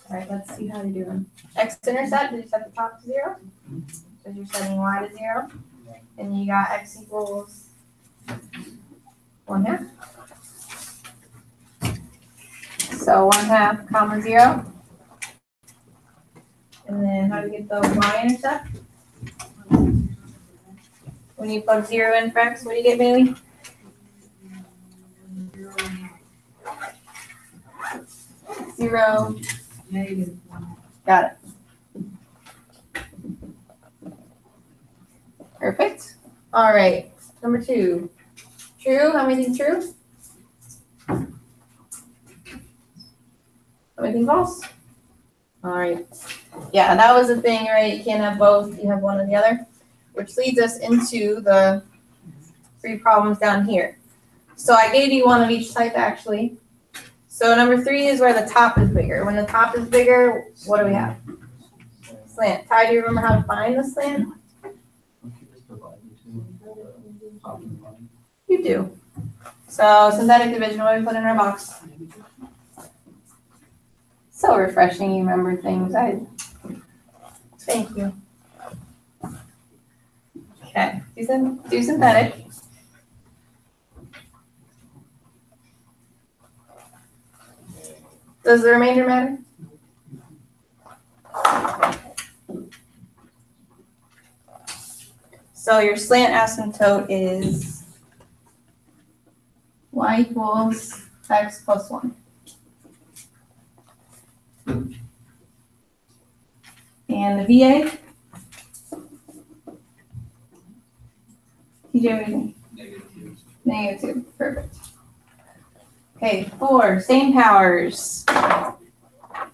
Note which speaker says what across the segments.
Speaker 1: All right, let's see how you're doing. X-intercept, did you set the top to 0? Because you're setting y to 0. And you got x equals 1/2. So 1/2 comma 0. And then how do you get the y-intercept? When you plug 0 in for x, what do you get, Bailey? 0. Got it. Perfect. All right. Number 2. True. How many think true? How many think false? All right. Yeah, that was the thing, right? You can't have both. You have one or the other, which leads us into the 3 problems down here. So I gave you one of each type, actually. So number 3 is where the top is bigger. When the top is bigger, what do we have? Slant. Ty, do you remember how to find the slant? You do. So synthetic division, what do we put in our box? So refreshing, you remember things. Thank you. Okay, do synthetic. Does the remainder matter? So your slant asymptote is y equals x plus 1. And the VA? TJ, what do you think? -2. Perfect. Okay, 4, same powers.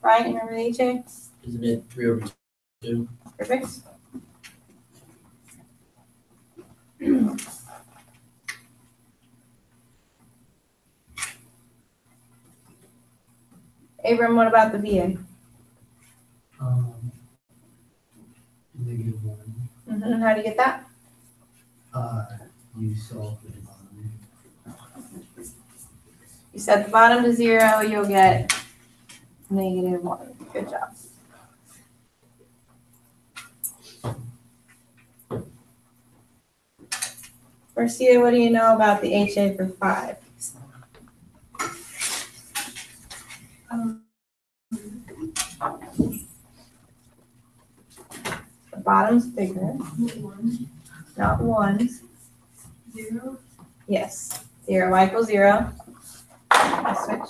Speaker 1: Right, you remember the HA?
Speaker 2: Isn't it 3/2?
Speaker 1: Perfect. Abram, what about the VA?
Speaker 3: -1.
Speaker 1: How do you get that?
Speaker 3: You solve for the bottom.
Speaker 1: You set the bottom to 0, you'll get -1. Good job. Marcia, what do you know about the HA for 5? The bottom's bigger. Not 1.
Speaker 4: 0.
Speaker 1: Yes. 0, y equals 0. Switch.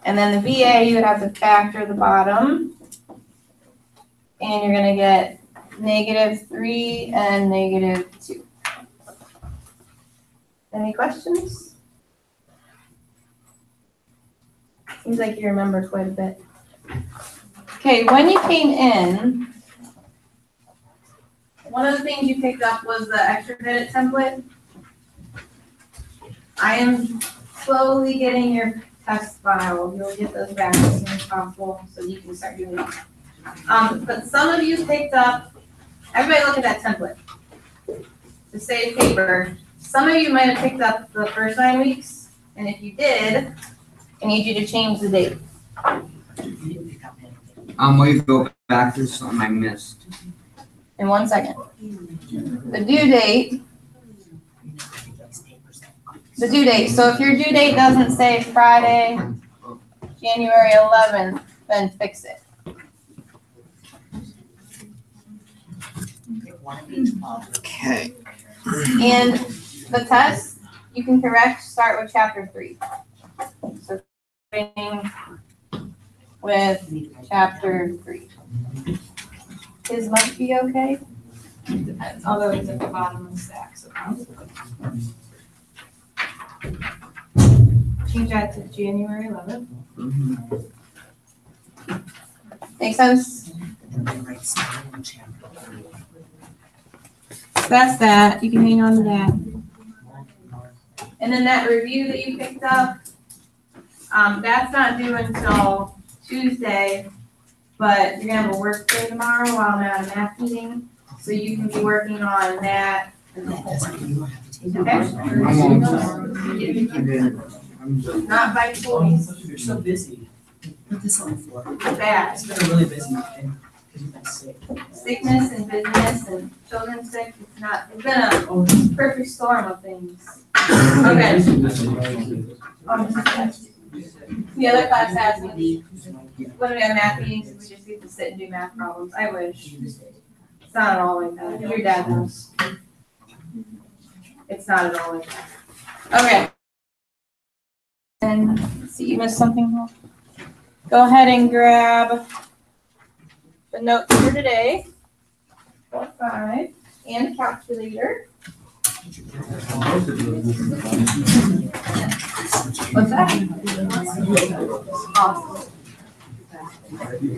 Speaker 1: And then the VA, you would have to factor the bottom. And you're going to get -3 and -2. Any questions? Seems like you remember quite a bit. Okay, when you came in, one of the things you picked up was the extra credit template. I am slowly getting your test file. You'll get those back as soon as possible so you can start doing it. But some of you picked up, everybody look at that template. To save paper, some of you might have picked up the first 9 weeks, and if you did, I need you to change the date.
Speaker 5: will you go back to something I missed?
Speaker 1: In 1 second. The due date. The due date. So if your due date doesn't say Friday, January 11th, then fix it.
Speaker 5: Okay.
Speaker 1: And the test you can correct, start with chapter 3. So starting with chapter 3. His might be okay.
Speaker 4: Depends, although it's at the bottom of the stack, so. Change that to January 11th.
Speaker 1: Make sense? That's that. You can hang on to that. And then that review that you picked up, that's not due until Tuesday, but you're gonna have a work day tomorrow while I'm at a math meeting, so you can be working on that and the homework. Okay? Not by choice.
Speaker 2: You're so busy. Put this on the floor.
Speaker 1: It's bad.
Speaker 2: It's been a really busy day, because you've been sick.
Speaker 1: Sickness and business and children sick, it's been a perfect storm of things. Okay. The other class has me. When we have math meetings, we just get to sit and do math problems. I wish. It's not at all like that. Your dad knows. It's not at all like that. Okay. And let's see, you missed something. Go ahead and grab the notes for today. 4-5 and calculator. What's that? Awesome.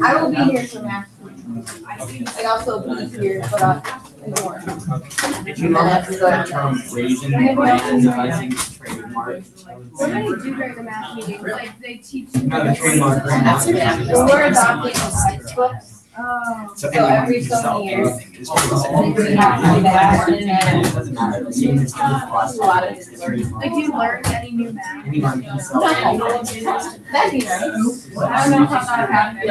Speaker 1: I will be here for math. I'd also be here, but in the morning.
Speaker 5: Did you know that term raisin advertising is trademark?
Speaker 4: What do they do during the math meeting? Like, they teach.
Speaker 5: No, the trademark.
Speaker 1: We're adopting textbooks.
Speaker 4: Oh.
Speaker 1: So every so many years. We have to do that, and then a lot of different.
Speaker 4: Like, do you learn any new math?
Speaker 1: That'd be nice. I don't know how that happened.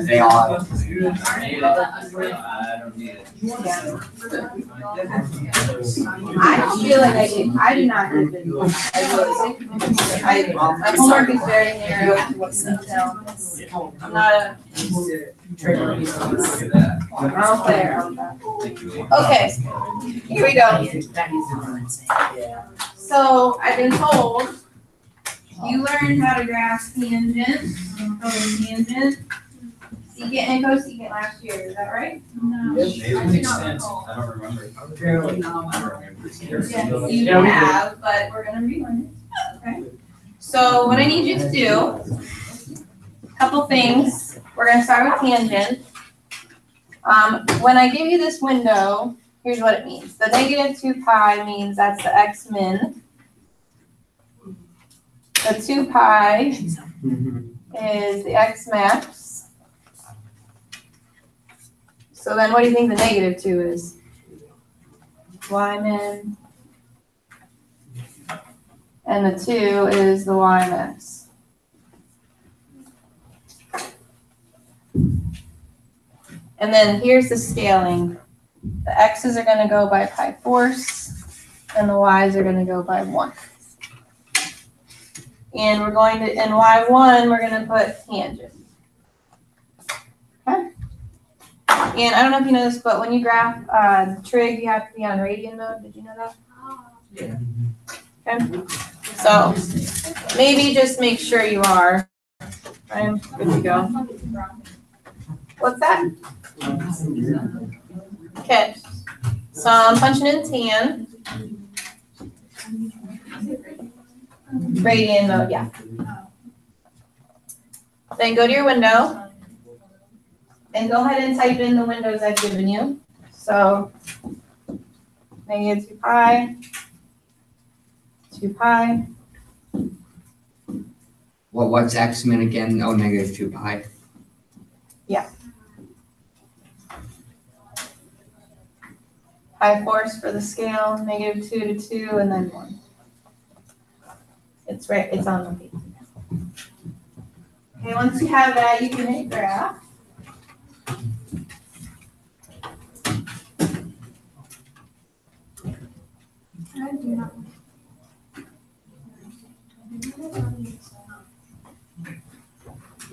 Speaker 5: They are.
Speaker 1: I don't feel like I do. I do not even. My homework is very narrow to what's detailed. I'm not a. I'll play around that. Okay, here we go. So I've been told you learned how to graph tangent, cotangent, secant and cosecant last year. Is that right?
Speaker 4: No.
Speaker 2: Maybe an extent, I don't remember.
Speaker 1: Yes, you have, but we're gonna relearn it. Okay. So what I need you to do, a couple things. We're gonna start with tangent. When I give you this window, here's what it means. The negative 2 pi means that's the x min. The 2 pi is the x max. So then what do you think the negative 2 is? Y min. And the 2 is the y max. And then here's the scaling. The x's are going to go by pi force, and the y's are going to go by 1. And we're going to, in y1, we're going to put tangent. Okay? And I don't know if you know this, but when you graph trig, you have to be on radian mode. Did you know that?
Speaker 2: Yeah.
Speaker 1: Okay. So maybe just make sure you are. I'm good to go. What's that? Okay. So I'm punching in tan. Radian mode, yeah. Then go to your window and go ahead and type in the windows I've given you. So negative 2 pi, 2 pi.
Speaker 5: What's x min again? Oh, negative 2 pi.
Speaker 1: Yeah. Pi force for the scale, negative 2 to 2, and then 1. It's right, it's on the page. Okay, once you have that, you can hit graph.
Speaker 4: I do not.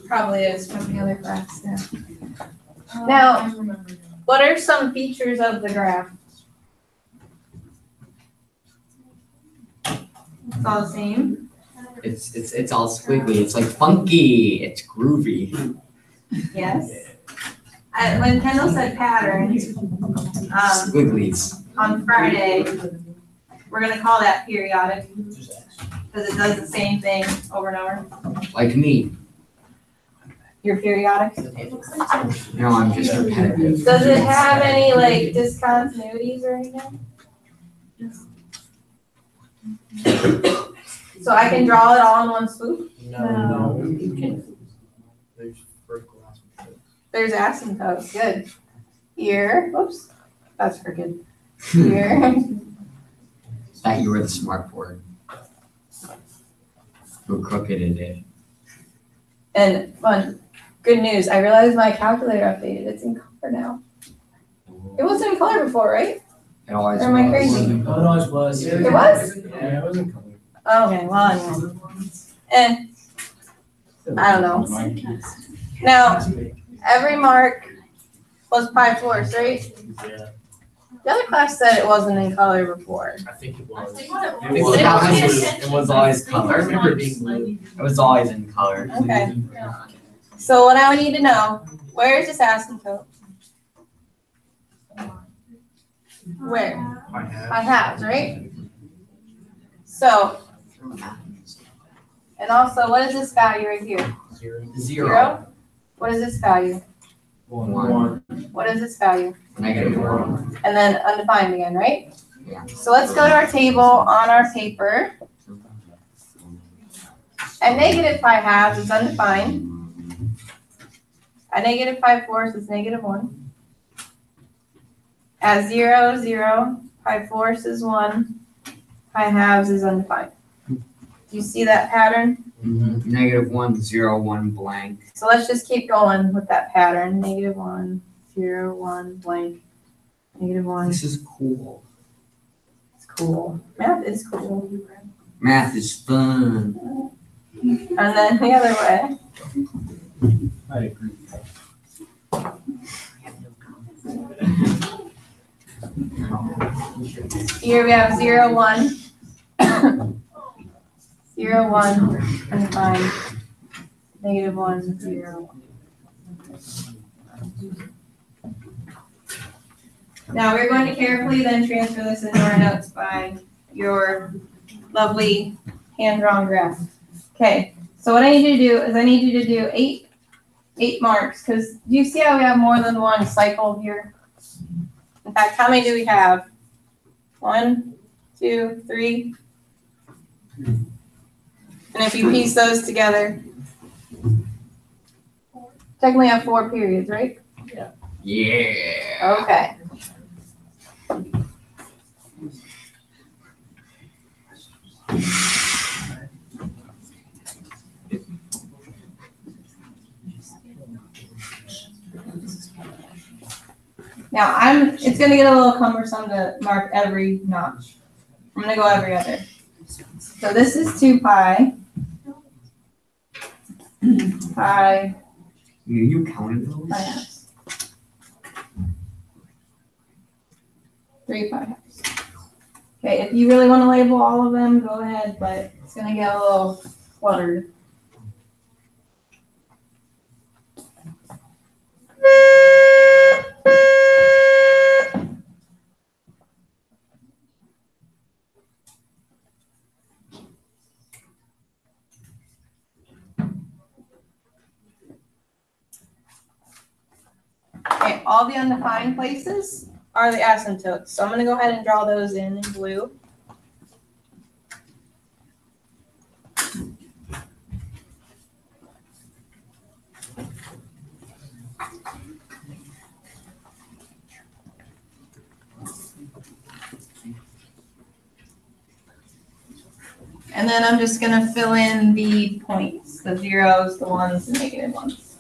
Speaker 1: Probably is from the other graphs, yeah. Now, what are some features of the graph? It's all the same.
Speaker 5: It's all squiggly. It's like funky. It's groovy.
Speaker 1: Yes. When Kendall said patterns,
Speaker 5: Squigglies.
Speaker 1: on Friday, we're gonna call that periodic, because it does the same thing over and over.
Speaker 5: Like me.
Speaker 1: You're periodic.
Speaker 5: No, I'm just repetitive.
Speaker 1: Does it have any like discontinuities or anything? So I can draw it all in one swoop?
Speaker 3: No, you can't. There's vertical aspect.
Speaker 1: There's asymptotes, good. Here, whoops, that's crooked. Here,
Speaker 5: Thought you were the smart board. Who crooked it?
Speaker 1: and fun, good news, I realized my calculator updated, it's in color now. It wasn't in color before, right?
Speaker 5: It always
Speaker 1: Or am I
Speaker 5: was.
Speaker 1: crazy?
Speaker 2: It always was.
Speaker 1: It was?
Speaker 3: Yeah, it wasn't coming.
Speaker 1: Okay, well, anyway. I don't know. Now, every mark was pi fourths, right?
Speaker 3: Yeah,
Speaker 1: The other class said it wasn't in color before.
Speaker 3: I think it was.
Speaker 5: It was always color.
Speaker 3: I remember it being blue.
Speaker 5: It was always in color.
Speaker 1: Okay. So what I need to know, where is this asymptote? Where? I have, right? So, and also, what is this value right here?
Speaker 5: Zero.
Speaker 1: What is this value?
Speaker 5: One.
Speaker 1: What is this value?
Speaker 5: -1.
Speaker 1: And then undefined again, right?
Speaker 5: Yeah.
Speaker 1: So let's go to our table on our paper. At negative pi halves is undefined. At negative pi fourths is -1. At 0, 0, pi fourths is 1, pi halves is undefined. Do you see that pattern?
Speaker 5: -1, 0, 1, blank.
Speaker 1: So let's just keep going with that pattern. -1, 0, 1, blank. -1.
Speaker 5: This is cool.
Speaker 1: It's cool. Math is cool.
Speaker 5: Math is fun.
Speaker 1: And then the other way.
Speaker 3: I agree.
Speaker 1: Here we have 0, 1. 0, 1, undefined. -1, 0, 1. Now we're going to carefully then transfer this into our notes by your lovely hand-drawn graph. Okay, so what I need you to do is I need you to do eight marks, because do you see how we have more than one cycle here? In fact, how many do we have? 1, 2, 3. And if you piece those together, technically have 4 periods, right?
Speaker 5: Yeah.
Speaker 1: Okay. Now it's gonna get a little cumbersome to mark every notch. I'm gonna go every other. So this is 2 pi. Pi,
Speaker 5: You counted those?
Speaker 1: pi halves. 3 pi halves. Okay, if you really wanna label all of them, go ahead, but it's gonna get a little cluttered. Okay, all the undefined places are the asymptotes. So I'm gonna go ahead and draw those in blue. And then I'm just gonna fill in the points, the zeros, the ones, the negative ones.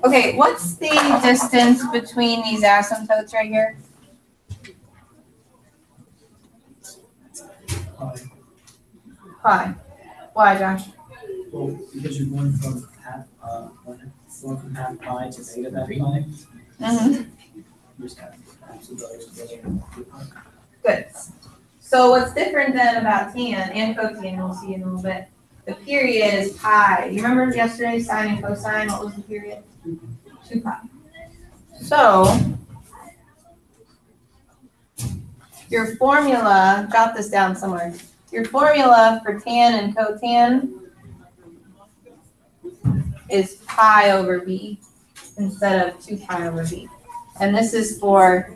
Speaker 1: Okay, what's the distance between these asymptotes right here? Pi. Why, Josh?
Speaker 2: Well, because you're going from half pi to negative half pi,
Speaker 1: Mm-hmm.
Speaker 2: you just have absolute values together.
Speaker 1: Good. So what's different then about tan and cotangent, we'll see in a little bit, the period is pi. You remember yesterday, sine and cosine, what was the period? 2 pi. So your formula, jot this down somewhere. Your formula for tan and cotan is pi over b instead of 2 pi over b. And this is for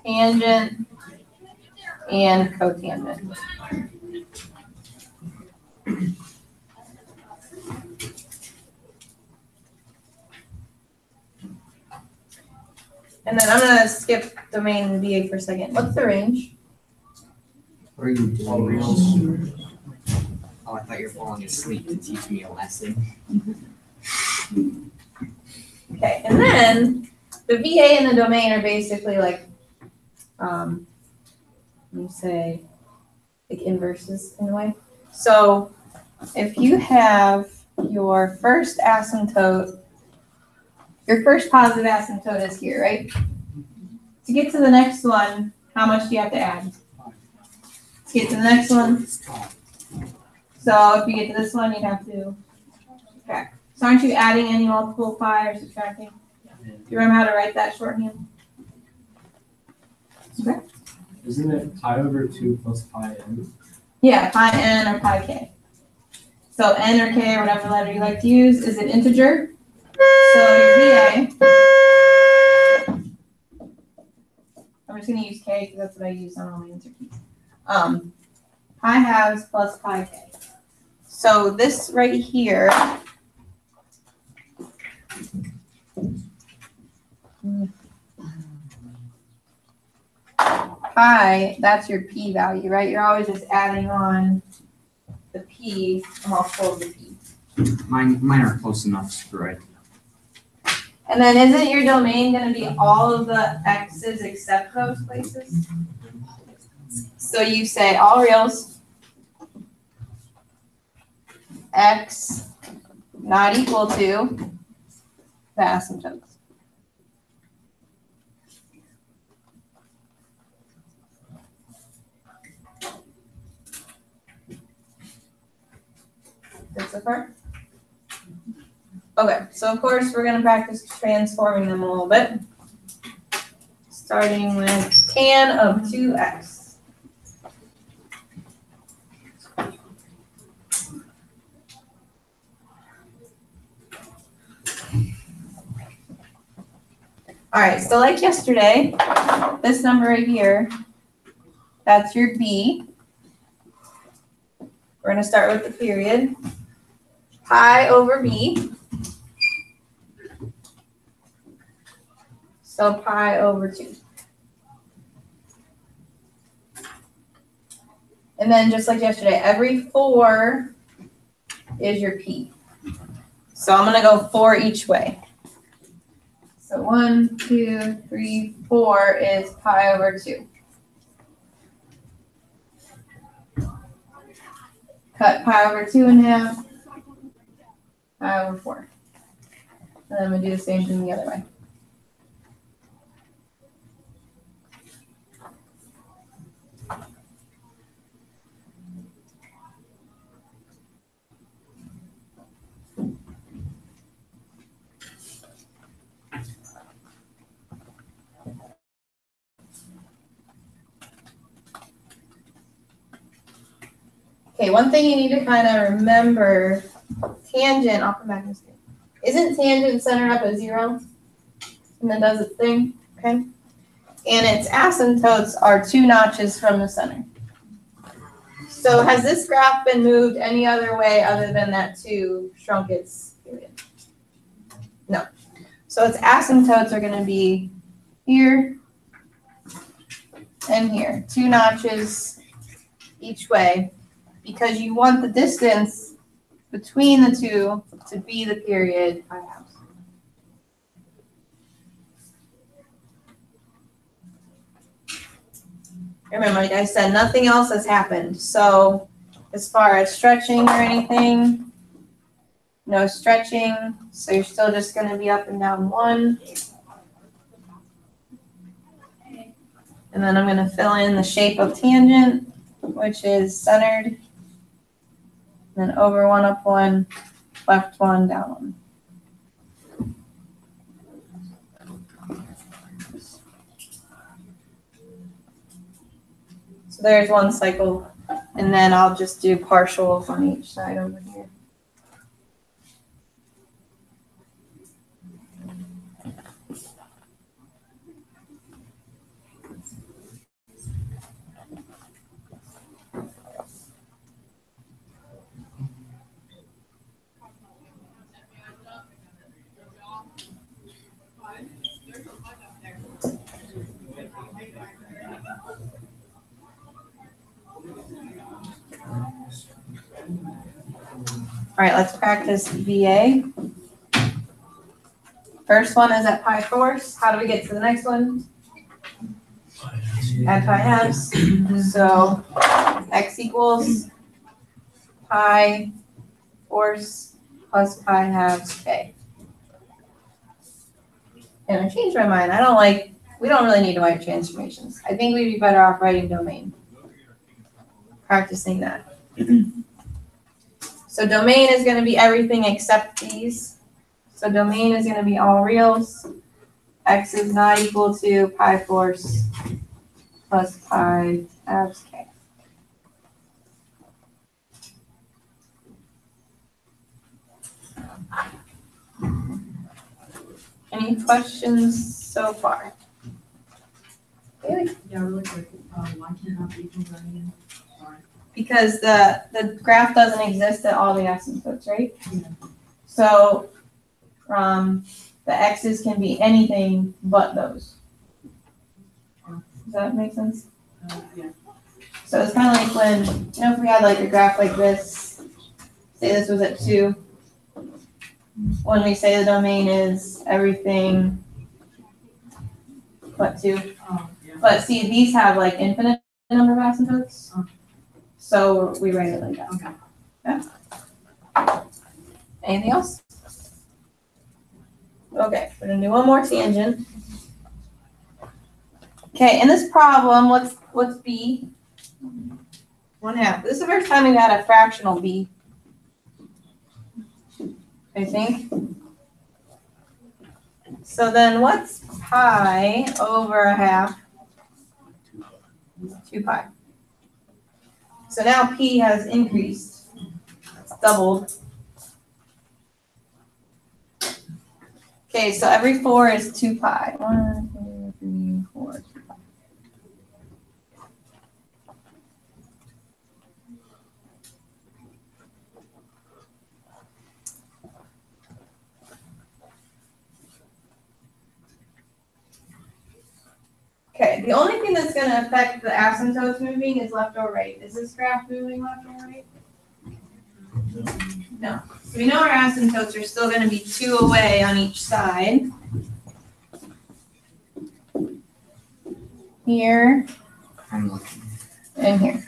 Speaker 1: tangent and cotangent. And then I'm gonna skip domain and VA for a second. What's the range?
Speaker 5: What are you doing? Oh, I thought you were falling asleep to teach me a lesson.
Speaker 1: Okay, and then the VA and the domain are basically like, let me say, like inverses in a way. So if you have your first asymptote, your first positive asymptote is here, right? To get to the next one, how much do you have to add? To get to the next one? So if you get to this one, you'd have to subtract. So aren't you adding any multiple pi or subtracting? Do you remember how to write that shorthand? Okay.
Speaker 6: Isn't it pi over 2 plus pi n?
Speaker 1: Yeah, pi n or pi k. So n or k or whatever letter you like to use is an integer. So your VA, I'm just going to use k because that's what I use on all my answer keys. Pi halves plus pi k. So this right here, pi, that's your p value, right? You're always just adding on the p, a multiple of the p.
Speaker 5: Mine are close enough, screw it.
Speaker 1: And then isn't your domain going to be all of the x's except those places? So you say all reals, x not equal to the asymptotes. Good so far? Okay, so of course we're going to practice transforming them a little bit. Starting with tan of 2x. All right, so like yesterday, this number right here, that's your b. We're going to start with the period. Pi over b. So pi over 2. And then just like yesterday, every 4 is your P. So I'm gonna go 4 each way. So 1, 2, 3, 4 is pi over 2. Cut pi over 2 in half, pi over 4. And then I'm gonna do the same thing the other way. Okay, one thing you need to kind of remember, tangent, I'll come back in a second. Isn't tangent centered up at 0? And then does its thing, okay? And its asymptotes are 2 notches from the center. So has this graph been moved any other way other than that 2 shrunk its period? No. So its asymptotes are gonna be here and here, 2 notches each way, because you want the distance between the 2 to be the period pi halves. Remember, like I said, nothing else has happened. So as far as stretching or anything, no stretching. So you're still just going to be up and down 1. And then I'm going to fill in the shape of tangent, which is centered. Then over 1 up 1, left 1, down 1. So there's 1 cycle, and then I'll just do partials on each side over here. All right, let's practice VA. First one is at pi fourths. How do we get to the next one? At pi halves. So x equals pi fourths plus pi halves k. And I changed my mind. We don't really need to write transformations. I think we'd be better off writing domain. Practicing that. So domain is going to be everything except these. So domain is going to be all reals. X is not equal to pi fourths plus pi halves k. Any questions so far? Haley?
Speaker 7: Yeah, really quick, why can't that be equal again? Sorry.
Speaker 1: Because the graph doesn't exist at all the asymptotes, right?
Speaker 7: Yeah.
Speaker 1: So the x's can be anything but those. Does that make sense?
Speaker 7: Yeah.
Speaker 1: So it's kind of like when, if we had like a graph like this, say this was at 2, when we say the domain is everything but 2.
Speaker 7: Oh, yeah.
Speaker 1: But see, these have like infinite number of asymptotes. So we write it like that.
Speaker 7: Okay.
Speaker 1: Yeah. Anything else? Okay, we're gonna do one more tangent. Okay, in this problem, what's b? 1/2. This is the first time we've had a fractional b, I think. So then what's pi over 1/2? 2 pi. So now p has increased. It's doubled. Okay, so every 4 is 2 pi. 1, 2, 3, 4, 2 pi. Okay, The only thing that's gonna affect the asymptotes moving is left or right. Is this graph moving left or right? No. So we know our asymptotes are still gonna be 2 away on each side. Here
Speaker 5: I'm looking.
Speaker 1: and here.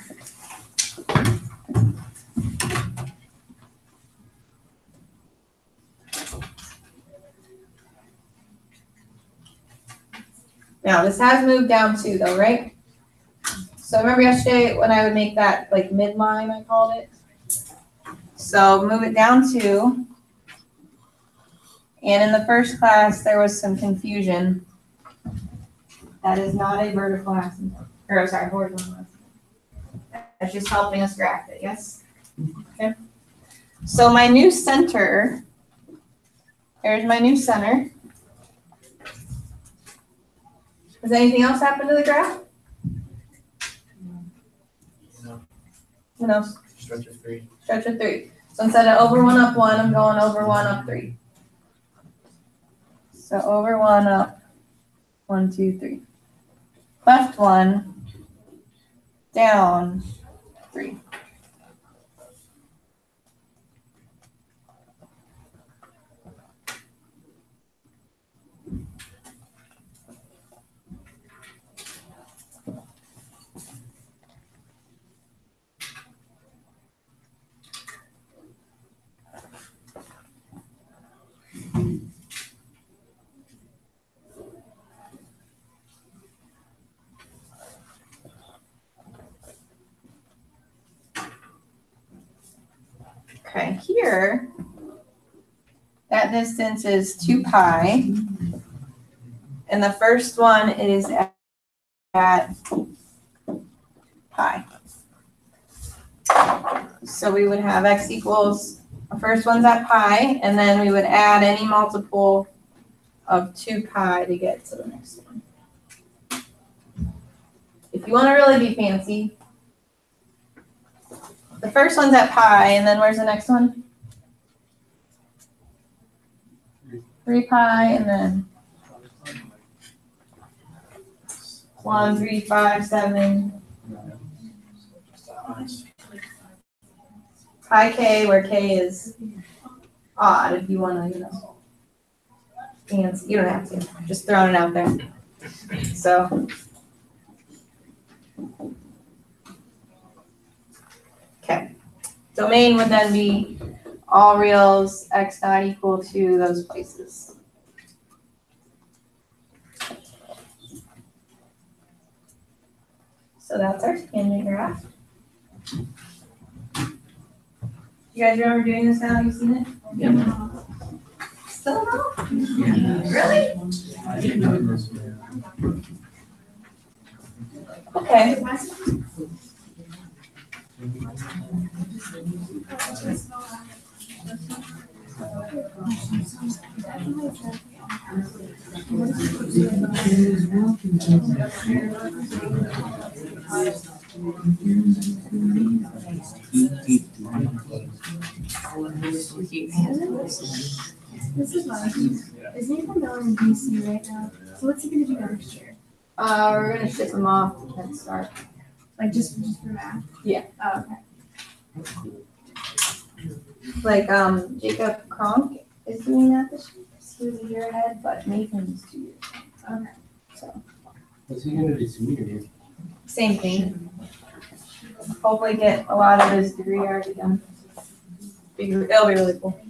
Speaker 1: Now, this has moved down 2 though, right? So remember yesterday when I would make that like midline, I called it? So move it down 2. And in the first class, there was some confusion. That is not a vertical asymptote, or sorry, horizontal asymptote. That's just helping us graph it, yes? Okay. So my new center, there's my new center. Has anything else happened to the graph?
Speaker 3: No.
Speaker 1: What else?
Speaker 3: Stretch of 3.
Speaker 1: Stretch of 3. So instead of over 1 up 1, I'm going over 1 up 3. So over 1 up 1, 2, 3. Left 1, down 3. Okay, here, that distance is 2 pi. And the first one is at pi. So we would have x equals, the first one's at pi, and then we would add any multiple of 2 pi to get to the next one. If you want to really be fancy, the first one's at pi, and then where's the next one? 3 pi, and then 1, 3, 5, 7. Pi k, where k is odd, if you want to, fancy. You don't have to, just throwing it out there. So. Okay, domain would then be all reals x not equal to those places. So that's our tangent graph. You guys remember doing this now? You've seen it?
Speaker 5: Yep.
Speaker 1: Still no?
Speaker 5: Yeah.
Speaker 1: Really?
Speaker 6: I didn't know this.
Speaker 1: Okay.
Speaker 8: This is mine. Is Nathan Miller in DC right now? So what's he gonna do next year?
Speaker 1: We're gonna ship them off to Head Start.
Speaker 8: Like just for math?
Speaker 1: Yeah.
Speaker 8: Oh, okay.
Speaker 1: Like, Jacob Kronk is doing that this year. He was a year ahead, but Nathan's 2 years.
Speaker 8: Okay.
Speaker 1: So,
Speaker 6: What's he gonna do senior year?
Speaker 1: same thing. Hopefully get a lot of his degree already done. It'll be really cool.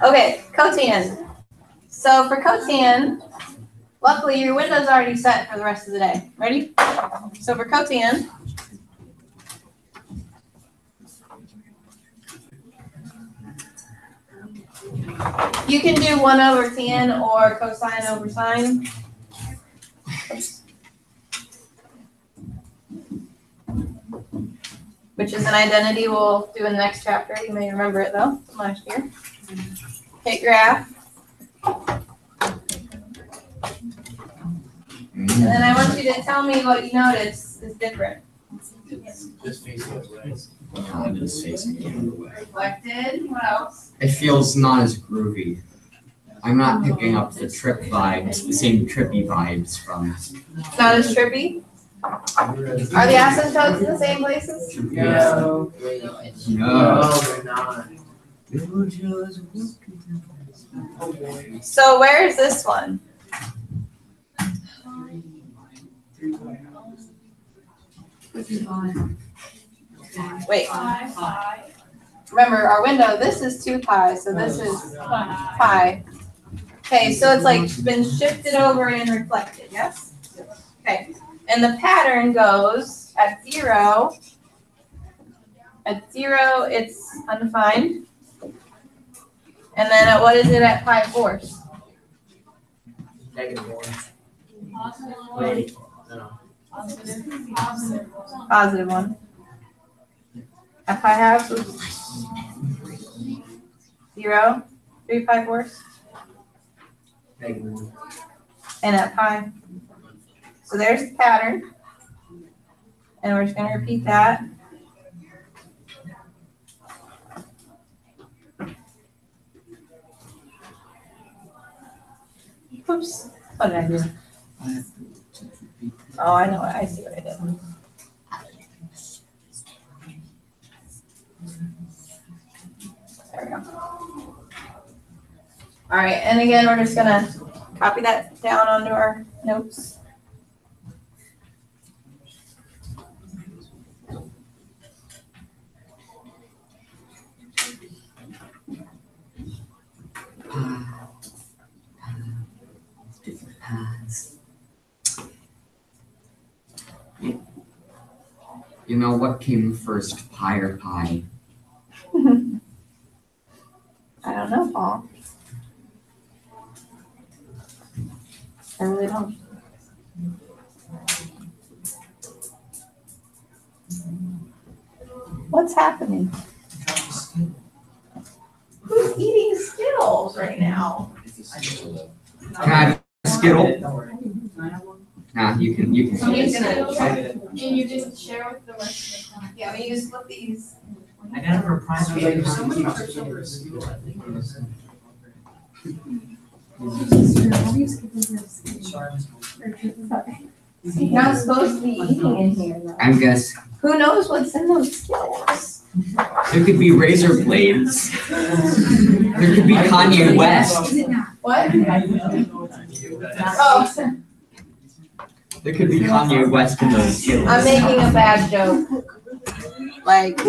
Speaker 1: Okay, cotan. So for cotan, luckily your window's already set for the rest of the day. Ready? So for cotan, you can do 1 over tan or cosine over sine. Which is an identity we'll do in the next chapter. You may remember it though, from last year. Okay, graph. And then I want you to tell me what you notice is different.
Speaker 3: It's just facing away.
Speaker 5: No, just facing the other way.
Speaker 1: Reflected, what else?
Speaker 5: It feels not as groovy. I'm not picking up the trip vibes, the same trippy vibes from.
Speaker 1: It's not as trippy? Are the asymptotes in the same places?
Speaker 2: No.
Speaker 5: No.
Speaker 2: They're not.
Speaker 1: So where is this one? Wait, remember our window, this is 2 pi, so this is pi. Okay, so it's like been shifted over and reflected, yes? Okay, and the pattern goes at 0. At 0, it's undefined. And then at what is it at pi fourths?
Speaker 2: -1. Wait, no.
Speaker 1: Positive 1. At pi halves, 0, 3 pi fourths,
Speaker 2: -1.
Speaker 1: and at pi. So there's the pattern. And we're just gonna repeat that. Oops, what did I do? Oh, I know, I see what I did. There we go. All right, and again, we're just gonna copy that down onto our notes.
Speaker 5: Different paths. You know what came first, pi or pi?
Speaker 1: I don't know, Paul. I really don't. What's happening? Who's eating Skittles right now?
Speaker 5: Can I have a Skittle?
Speaker 2: Don't worry.
Speaker 5: Nah, you can.
Speaker 1: Somebody's gonna try
Speaker 4: And you didn't share with the rest of the time.
Speaker 1: Yeah, we use split these.
Speaker 2: I got it for prime.
Speaker 1: You're not supposed to be eating in here though.
Speaker 5: I'm guess
Speaker 1: Who knows what's in those Skittles?
Speaker 5: there could be razor blades. There could be Kanye West.
Speaker 1: What? Oh,
Speaker 5: There could be Kanye West in those Skittles.
Speaker 1: I'm making a bad joke. Like,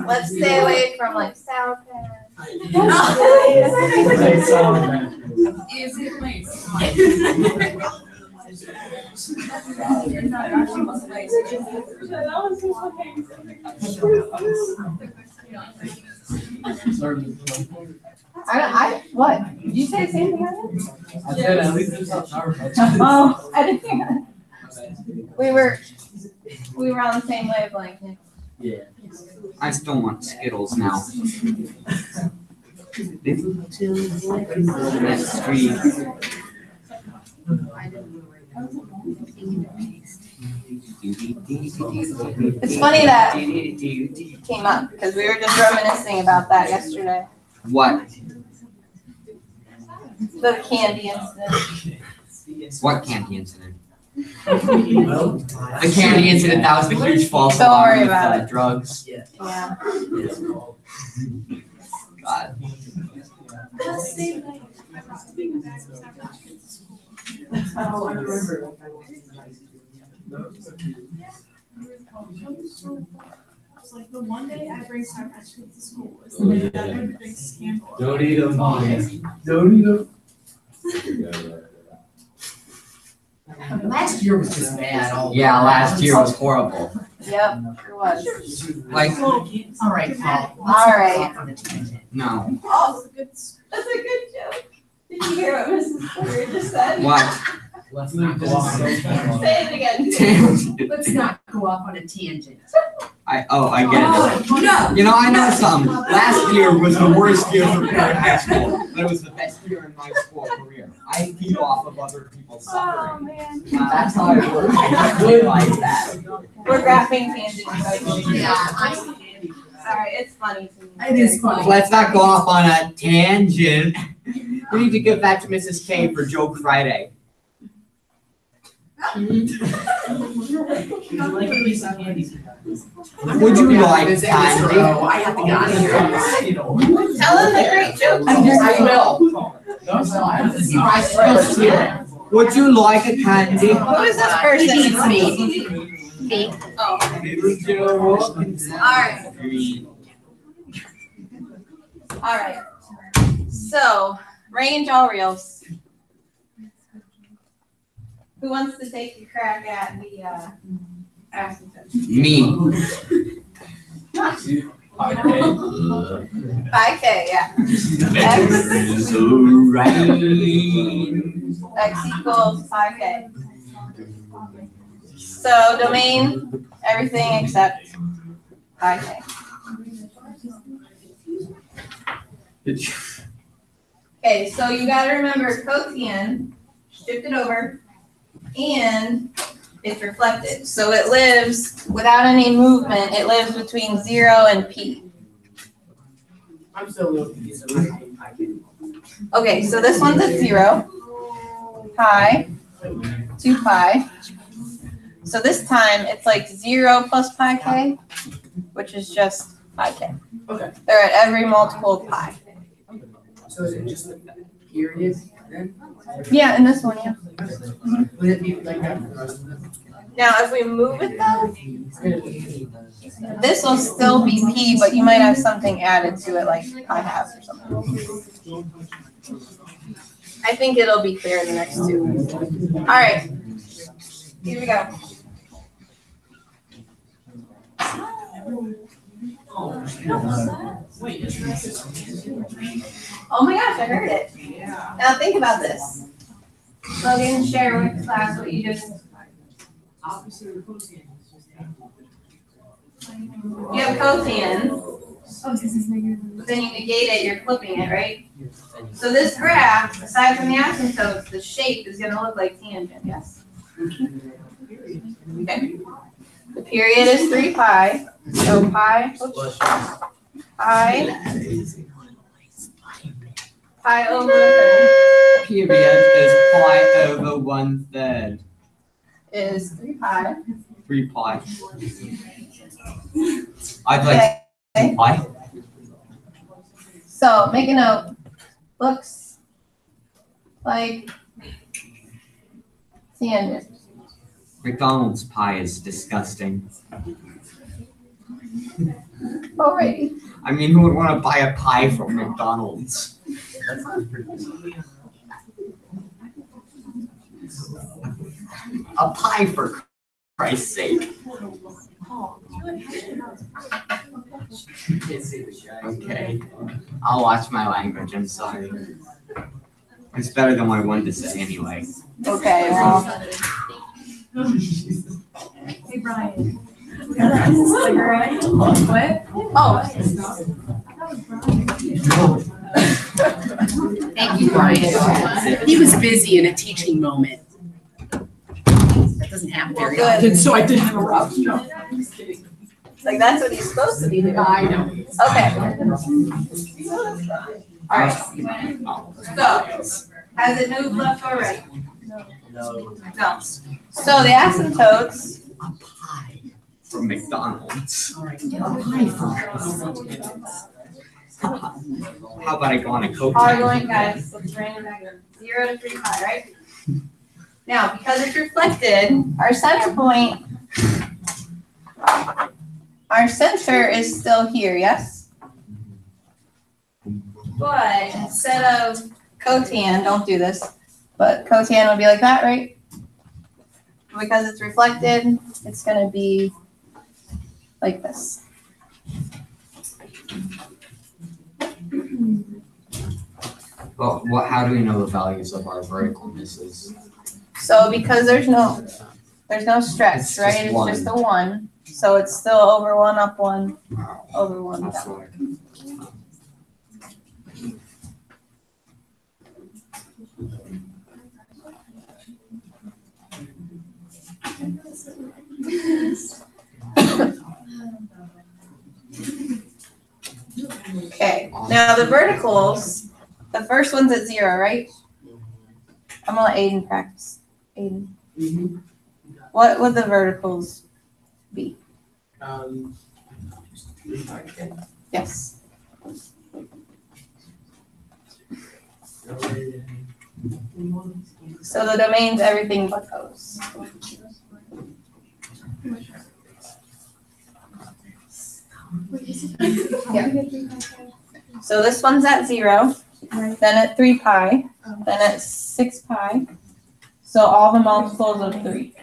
Speaker 1: let's stay away from like Sour Patch.
Speaker 7: Is it lace?
Speaker 1: What? Did you say the same thing?
Speaker 2: I said at least it's not Sour Patch.
Speaker 1: Oh, I didn't hear that. We were on the same wavelength.
Speaker 2: Yeah.
Speaker 5: I still want Skittles now. That's sweet.
Speaker 1: It's funny that came up because we were just reminiscing about that yesterday.
Speaker 5: What?
Speaker 1: The candy incident.
Speaker 5: What candy incident? The candy incident, that was the huge false
Speaker 1: Don't
Speaker 5: alarm
Speaker 1: worry
Speaker 5: with
Speaker 1: about it.
Speaker 5: drugs.
Speaker 1: Yeah.
Speaker 5: God.
Speaker 4: It's like the one day I bring Sour Patch Kids to school is the day that would big scandal.
Speaker 6: Don't eat them.
Speaker 2: Don't eat them.
Speaker 3: Last year was just bad.
Speaker 5: Yeah, last year was horrible.
Speaker 1: Yep, sure was.
Speaker 5: Like,
Speaker 3: All right, Paul.
Speaker 1: All right.
Speaker 5: no.
Speaker 1: Oh, that's a good joke. Did you hear what Mrs. Porter just said?
Speaker 5: What?
Speaker 2: Let's not go off.
Speaker 1: Say it again.
Speaker 3: Let's not go off on a tangent.
Speaker 5: I get it.
Speaker 3: No.
Speaker 5: You know, I know something. Last year was the worst year for Parrot High School, but it was the best year in my school career. I feed off of other people's
Speaker 1: Oh,
Speaker 5: suffering.
Speaker 1: man.
Speaker 5: That's how I work. I just realized that.
Speaker 1: We're graphing tangents.
Speaker 3: Yeah.
Speaker 1: Sorry, it's funny to me.
Speaker 7: It is funny.
Speaker 5: Let's not go off on a tangent. We need to give that to Mrs. K for Joke Friday.
Speaker 2: Would you like a piece of candy?
Speaker 5: Would you like candy?
Speaker 7: I have to get out of here.
Speaker 1: Tell them the great joke.
Speaker 7: I will.
Speaker 2: No, it's not.
Speaker 7: I have to see my skills here.
Speaker 5: Would you like a candy?
Speaker 1: Who is this person?
Speaker 7: It's me.
Speaker 1: Me. Oh, all right. So, range all reals. Who wants to take a crack at the asymptote?
Speaker 5: Me.
Speaker 1: 5K, yeah. X equals 5K. So domain, everything except 5K. Okay, so you gotta remember cotangent, shift it over, and it's reflected. So it lives without any movement, it lives between 0 and P.
Speaker 2: I'm still looking.
Speaker 1: Okay, so this one's at 0, pi, 2 pi. So this time it's like 0 plus pi k, which is just pi k.
Speaker 2: Okay.
Speaker 1: They're at every multiple of pi.
Speaker 2: So is it just like period then?
Speaker 1: Yeah, and this one, yeah.
Speaker 2: Would it be like that for the rest of them?
Speaker 1: Now, if we move it though, this will still be p, but you might have something added to it, like pi half or something. I think it'll be clear in the next two. All right, here we go. Oh my gosh, I heard it. Now think about this. Plug in, share with class what you just. You have cotangent,
Speaker 8: Oh, this is negative.
Speaker 1: but then you negate it, you're flipping it, right? So this graph, aside from the asymptotes, the shape is gonna look like tangent, yes? Okay. The period is 3 pi, so pi over a third
Speaker 5: Period is pi over 1/3.
Speaker 1: is 3 pi.
Speaker 5: 3 pi. I'd like
Speaker 1: Okay.
Speaker 5: pi.
Speaker 1: So make a note. Looks like tangent.
Speaker 5: McDonald's pie is disgusting.
Speaker 1: Alrighty.
Speaker 5: I mean, who would want to buy a pie from McDonald's?
Speaker 2: That sounds pretty good.
Speaker 5: A pie, for Christ's sake. Okay. I'll watch my language, I'm sorry. It's better than what I wanted to say anyway.
Speaker 1: Okay, well,
Speaker 8: Hey, Brian. Cigarette? What?
Speaker 1: oh,
Speaker 7: Thank you, Brian. He was busy in a teaching moment. That doesn't happen very
Speaker 1: Good.
Speaker 7: often, so I didn't interrupt. No.
Speaker 1: like that's what he's supposed to be doing.
Speaker 7: I know.
Speaker 1: Okay. Alright, so, has it moved left or right?
Speaker 2: No.
Speaker 1: No. So the asymptotes,
Speaker 5: A pie from McDonald's.
Speaker 7: All right, get a pie for
Speaker 5: How about I go on a Coke?
Speaker 1: are going, guys, let's bring it back up. 0 to 3 pi, right? Now, because it's reflected, our center point, our center is still here, yes? But instead of cotangent, don't do this, but cotangent would be like that, right? Because it's reflected, it's gonna be like this.
Speaker 5: Well, how do we know the values of our verticalnesses?
Speaker 1: So because there's no stretch,
Speaker 5: It's just
Speaker 1: right? It's
Speaker 5: one.
Speaker 1: just a 1. So it's still over 1 up 1 over 1
Speaker 5: That's
Speaker 1: down.
Speaker 5: like-
Speaker 1: Okay, now the verticals, the first one's at 0, right? I'm gonna let Aiden practice. Aiden, what would the verticals be? Yes. So the domain's everything but those. Yeah. So this one's at 0, then at 3 pi, then at 6 pi. So all the multiples of 3.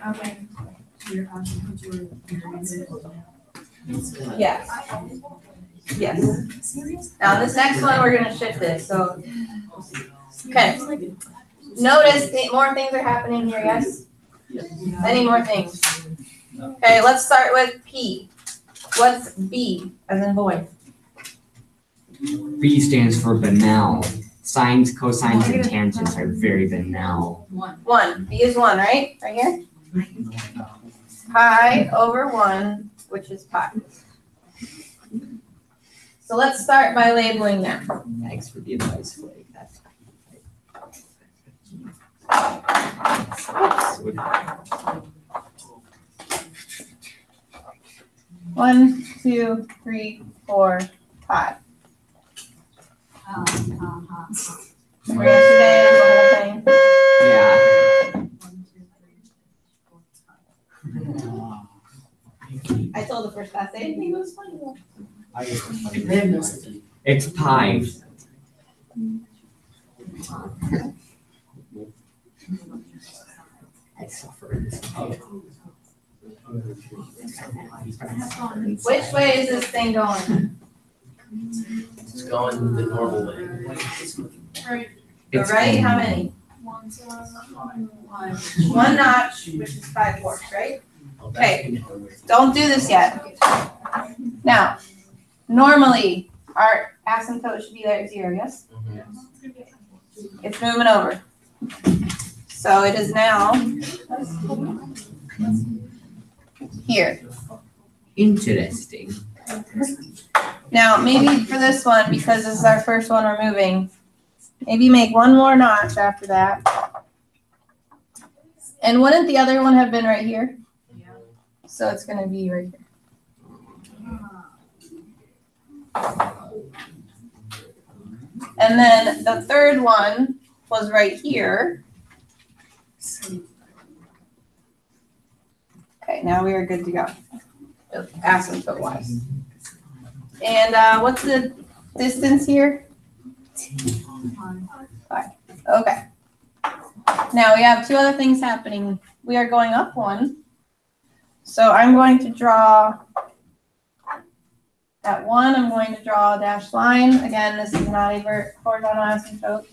Speaker 1: Yes. Yes. Now this next one, we're gonna shift this, so. Okay. Notice more things are happening here, yes? Any more things? Okay, let's start with P. What's B, as in boy?
Speaker 5: B stands for banal. Sines, cosines, and tangents are very banal.
Speaker 1: 1. B is 1, right? Right here? Pi over 1, which is pi. So let's start by labeling them.
Speaker 5: Thanks for the advice, Blake. That's
Speaker 1: 1, 2, 3, 4, 5. Where yesterday is the whole thing.
Speaker 5: Yeah.
Speaker 1: I told the first class they didn't think it was funny.
Speaker 5: It's pi. I suffer in this.
Speaker 1: Which way is this thing going?
Speaker 3: It's going the normal way.
Speaker 4: Right.
Speaker 1: The right, how many?
Speaker 4: 1,
Speaker 1: 1 notch, which is 5/4, right? Okay. Don't do this yet. Now, normally, our asymptote should be there at 0, yes? It's moving over. So it is now here.
Speaker 5: Interesting.
Speaker 1: Now, maybe for this one, because this is our first one we're moving, maybe make 1 more notch after that. And wouldn't the other one have been right here? So it's gonna be right here. And then the third one was right here. Okay, now we are good to go. Asymptote wise. And what's the distance here? 5. Okay. Now we have 2 other things happening. We are going up 1. So I'm going to draw at 1, I'm going to draw a dashed line. Again, this is not a horizontal asymptote.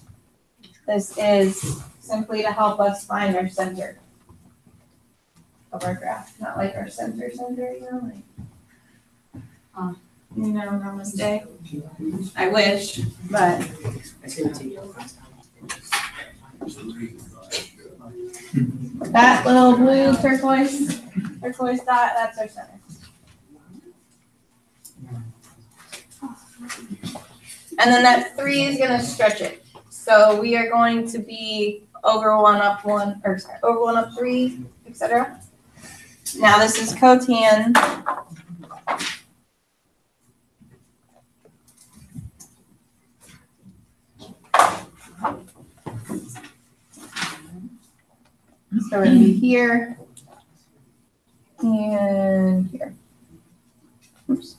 Speaker 1: This is simply to help us find our center of our graph. Not like our center, you know, like, namaste. I wish, but. That little blue turquoise dot, that's our center. And then that 3 is gonna stretch it. So we are going to be over 1 up 1, or sorry, over 1 up 3, etc. Now this is cotan. So we're gonna be here and here. Oops.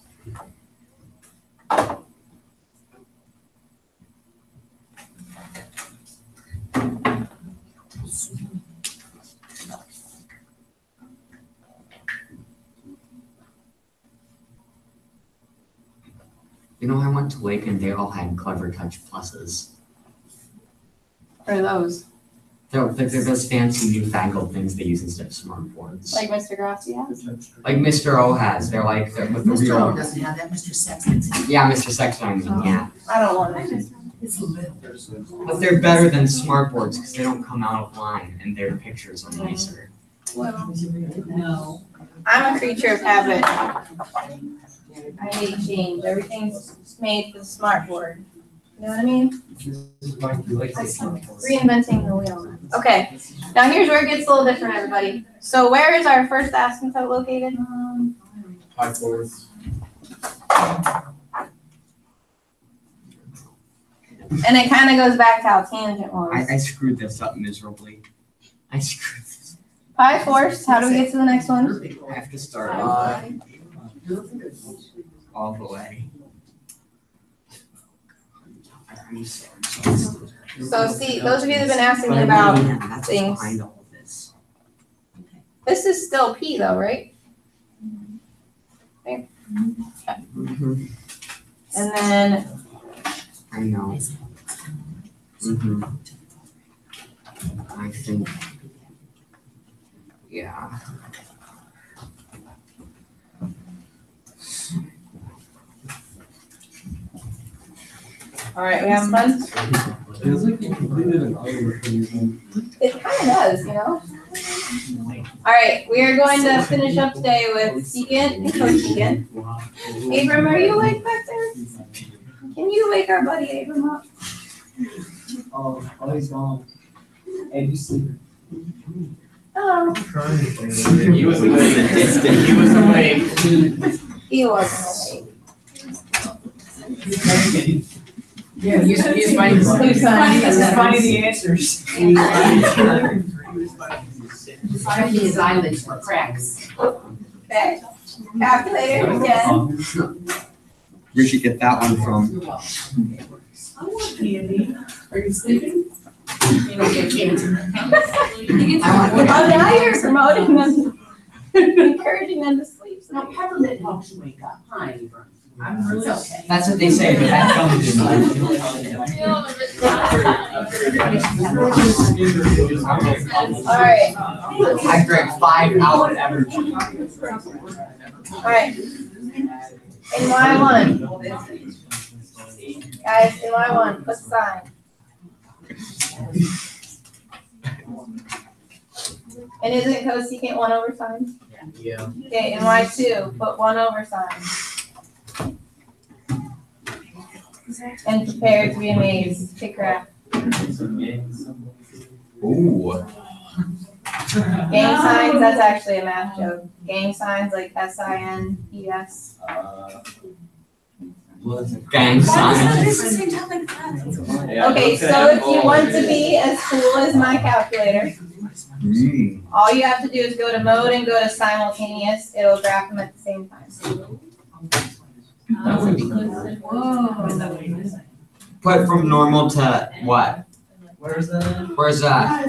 Speaker 5: You know, I went to Lake and they all had Clever Touch pluses.
Speaker 1: What are those?
Speaker 5: They're those fancy newfangled things they use instead of smartboards.
Speaker 1: Like Mr. Grassi has?
Speaker 5: Like Mr. O has. They're with the
Speaker 7: Mr. O
Speaker 5: real.
Speaker 7: doesn't have that, Mr. Sexton.
Speaker 5: Yeah, Mr. Sexton, I mean, yeah.
Speaker 1: I don't want it.
Speaker 7: It's little.
Speaker 5: But they're better than smartboards because they don't come out of line and their pictures are nicer.
Speaker 7: No.
Speaker 1: I'm a creature of habit. I hate change. Everything's made for the smart board. You know what I mean?
Speaker 6: This is Mike, you like this?
Speaker 1: Reinventing the wheel. Okay, now here's where it gets a little different, everybody. So where is our first asymptote located?
Speaker 3: High fours.
Speaker 1: And it kind of goes back to how tangent was.
Speaker 5: I screwed this up miserably. I screwed this.
Speaker 1: Pi force, how do we get to the next one?
Speaker 5: I have to start all the way.
Speaker 1: So see, those of you that have been asking me about,
Speaker 5: that's
Speaker 1: things.
Speaker 5: behind all of this.
Speaker 1: this is still P though, right?
Speaker 5: Mhm.
Speaker 1: And then,
Speaker 5: I know. Mhm. I think. Yeah.
Speaker 1: all right, we having fun?
Speaker 6: Feels like you completed an hour before you went.
Speaker 1: It kind of does, you know? All right, we are going to finish up today with secant and cosecant. Abram, are you awake back there? Can you wake our buddy Abram up?
Speaker 9: Oh, he's gone. Hey, you sleeping?
Speaker 1: Hello.
Speaker 3: He was awake. He was awake.
Speaker 1: He wasn't awake.
Speaker 7: Yeah, he's finding.
Speaker 1: He's
Speaker 9: finding the answers.
Speaker 7: Finding his eyelids for cracks.
Speaker 1: Okay, calculator again.
Speaker 5: Where'd you get that one from?
Speaker 4: I want candy. Are you sleeping?
Speaker 1: Oh, now you're promoting them, encouraging them to sleep.
Speaker 7: No, peppermint helps you wake up. Hi, Abram.
Speaker 9: I'm really
Speaker 7: okay.
Speaker 5: That's what they say, but that comes in.
Speaker 1: All right,
Speaker 5: I drank 5 hours energy.
Speaker 1: all right. In Y1. Guys, in Y1, put sign. And isn't cosecant 1 over sine?
Speaker 3: Yeah.
Speaker 1: Okay, in Y2, put 1 over sine. And prepare to be amazed. Pick graph.
Speaker 5: Ooh.
Speaker 1: Gang signs, that's actually a math joke. Gang signs like S-I-N-E-S.
Speaker 5: Gang signs.
Speaker 1: Okay, so if you want to be as cool as my calculator, all you have to do is go to mode and go to simultaneous. It'll graph them at the same time.
Speaker 5: Put from normal to what?
Speaker 9: Where's that?
Speaker 5: Where's that?
Speaker 4: I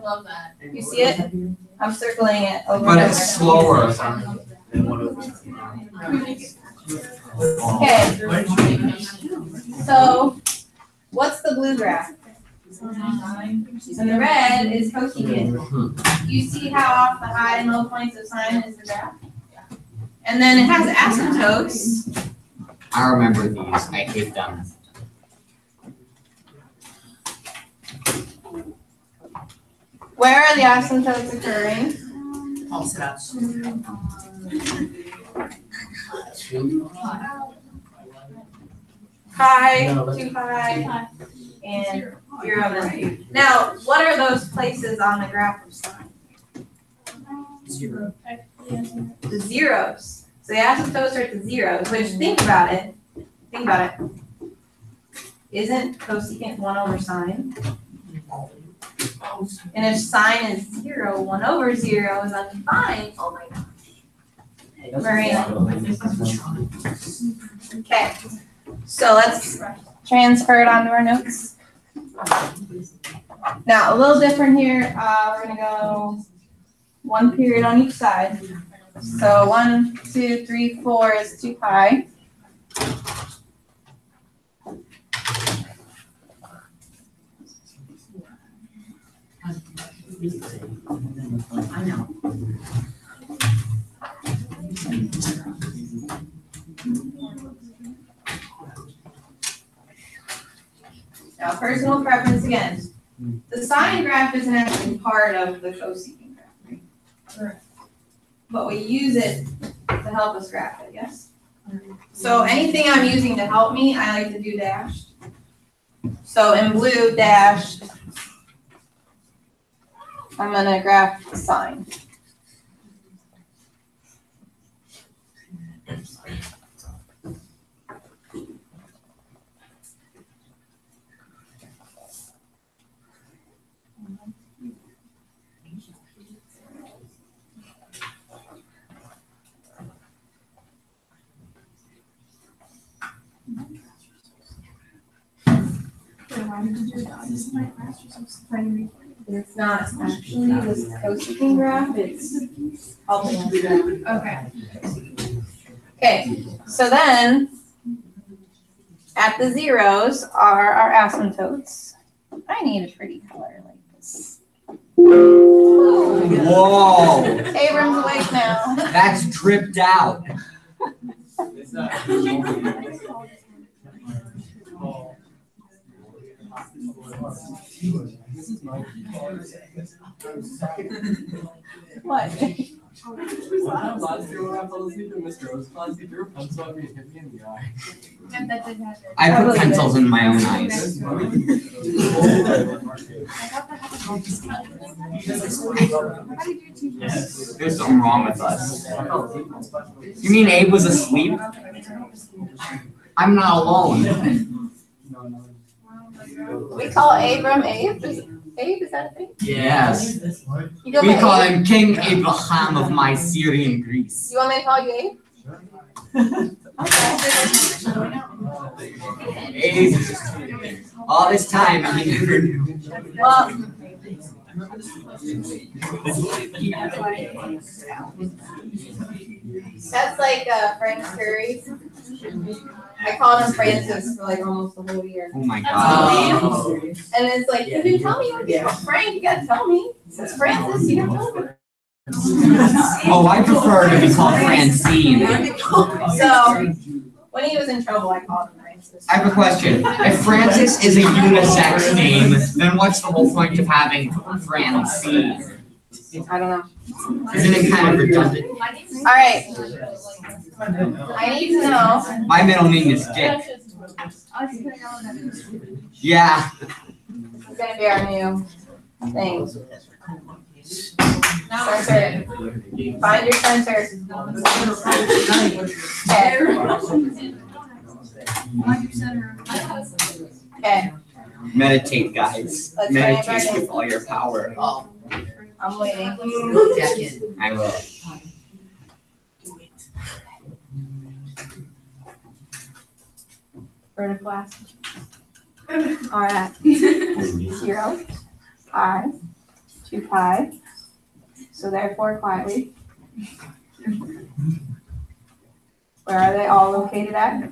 Speaker 4: love that.
Speaker 1: You see it? I'm circling it over
Speaker 5: But
Speaker 1: and
Speaker 5: it's
Speaker 1: over.
Speaker 5: slower.
Speaker 1: Okay. So, what's the blue graph? And the red is cosecant. You see how off the high and low points of sine is the graph? And then it has asymptotes.
Speaker 5: I remember these. I hate them.
Speaker 1: Where are the asymptotes occurring?
Speaker 7: All set up.
Speaker 1: High, too high, and 0. Now, what are those places on the graph of sine? The zeros. So the asymptotes are at the zeros, which think about it. Isn't cosecant 1 over sine? And if sine is 0, 1 over 0 is undefined. Oh my gosh. Marina. Okay. So let's transfer it onto our notes. Now, a little different here. We're gonna go 1 period on each side. So 1, 2, 3, 4 is 2 pi.
Speaker 7: I know.
Speaker 1: Now, personal preference again. The sine graph isn't actually part of the cosecant graph, right? Correct. But we use it to help us graph it, yes? So So anything I'm using to help me, I like to do dashed. So in blue, dashed, I'm gonna graph the sign.
Speaker 8: Why did you do that? This is my class or something.
Speaker 1: It's not actually this co-seeking graph, it's helping us do that.
Speaker 8: Okay.
Speaker 1: Okay, so then at the zeros are our asymptotes. I need a pretty color like this.
Speaker 5: Whoa,
Speaker 1: Abram's awake now.
Speaker 5: that's dripped out.
Speaker 6: This is my.
Speaker 1: What?
Speaker 6: Last year when I fell asleep in Mr. O's class, he threw a pencil at me and hit me in the eye.
Speaker 8: And that didn't happen.
Speaker 5: I
Speaker 1: I
Speaker 5: put
Speaker 1: believe
Speaker 5: pencils in my own eyes.
Speaker 8: I thought that happened all the time. How do you do two?
Speaker 5: There's something wrong with us. You mean Abe was asleep? I'm not alone.
Speaker 1: We call Abram Abe? Abe, is that a thing?
Speaker 5: Yes.
Speaker 1: You go
Speaker 5: We
Speaker 1: by
Speaker 5: call
Speaker 1: Abe?
Speaker 5: him King Abraham of Mycerian Greece.
Speaker 1: You want me to call you Abe?
Speaker 5: Abe, all this time he never knew.
Speaker 1: Well, that's like Frank Curry. I called him Francis for like almost the whole year.
Speaker 5: Oh my
Speaker 1: That's
Speaker 5: god.
Speaker 1: And it's like, you didn't tell me you were Frank, you gotta tell me. It's Francis, you don't tell me.
Speaker 5: Oh, I prefer to be called Francine.
Speaker 1: So, when he was in trouble, I called him Francis.
Speaker 5: I have a question. If Francis is a unisex name, then what's the whole point of having Francine?
Speaker 1: I don't know.
Speaker 5: Isn't it kind of redundant?
Speaker 1: Alright. I need to know.
Speaker 5: My middle name is Dick.
Speaker 8: I was putting all of that in.
Speaker 5: Yeah.
Speaker 1: It's gonna be our new thing. Censor. Find your censor. Okay. Okay,
Speaker 5: Meditate, guys.
Speaker 1: Let's try it back
Speaker 5: Meditate
Speaker 1: in.
Speaker 5: with all your power.
Speaker 1: I'm waiting.
Speaker 5: I will.
Speaker 1: Vertical axis. Alright. 0, pi, 2 pi. So therefore quietly. Where are they all located at?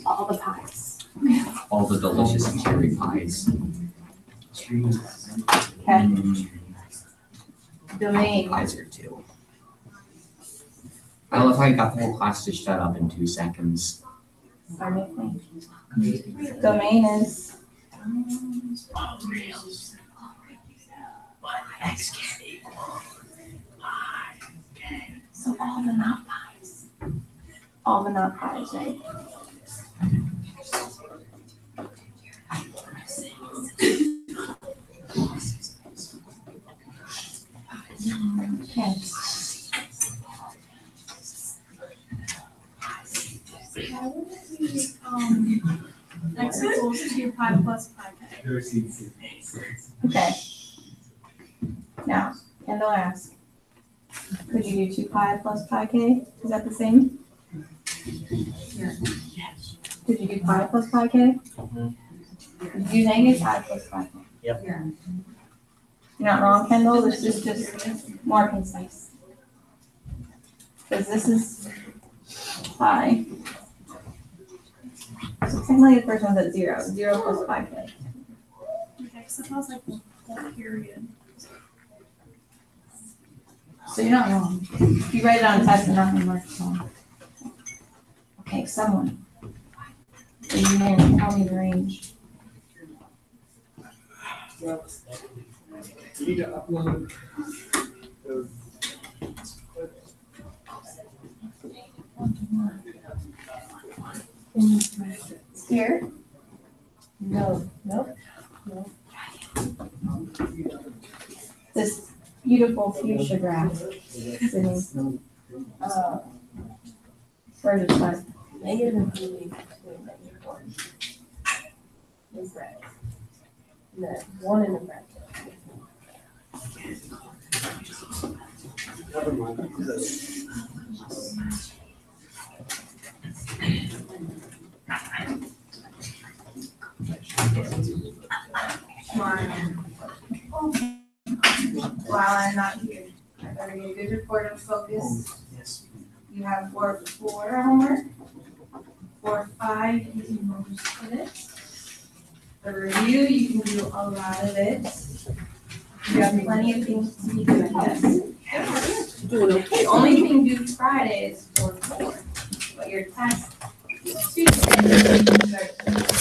Speaker 1: All the pies.
Speaker 5: All the delicious cherry pies.
Speaker 1: Okay. Domain.
Speaker 5: Pies are too. I love how you got the whole class to shut up in 2 seconds.
Speaker 1: Pardon me. Domain is. So all the not pies. All the not pies, right? Okay.
Speaker 8: X equals 2 pi plus pi k.
Speaker 1: Okay. Now, Kendall asks, could you do 2 pi plus pi k? Is that the same? Could you do pi plus pi k? Could you do negative pi plus pi k?
Speaker 9: Yep.
Speaker 1: You're not wrong, Kendall, this is just more concise. Because this is pi. So same like the first one's at 0, 0 plus pi k.
Speaker 8: Okay, so that was like the whole period.
Speaker 1: So you're not wrong. If you write it on a test, you're not gonna mark it wrong. Okay, someone. You may tell me the range.
Speaker 3: You need to upload those
Speaker 1: Here? No, nope. This beautiful fuchsia grass sitting, where's it at?
Speaker 8: Negative and negative 1 is red. And then 1 in the red.
Speaker 3: Never mind.
Speaker 1: While I'm not here, I better get a good report of focus.
Speaker 9: Yes.
Speaker 1: You have 4 homework. 4-5, you can most of it. The review, you can do a lot of it. You have plenty of things to be doing, yes.
Speaker 7: Doing okay.
Speaker 1: The only thing due Friday is 4-4, but your test is Tuesday.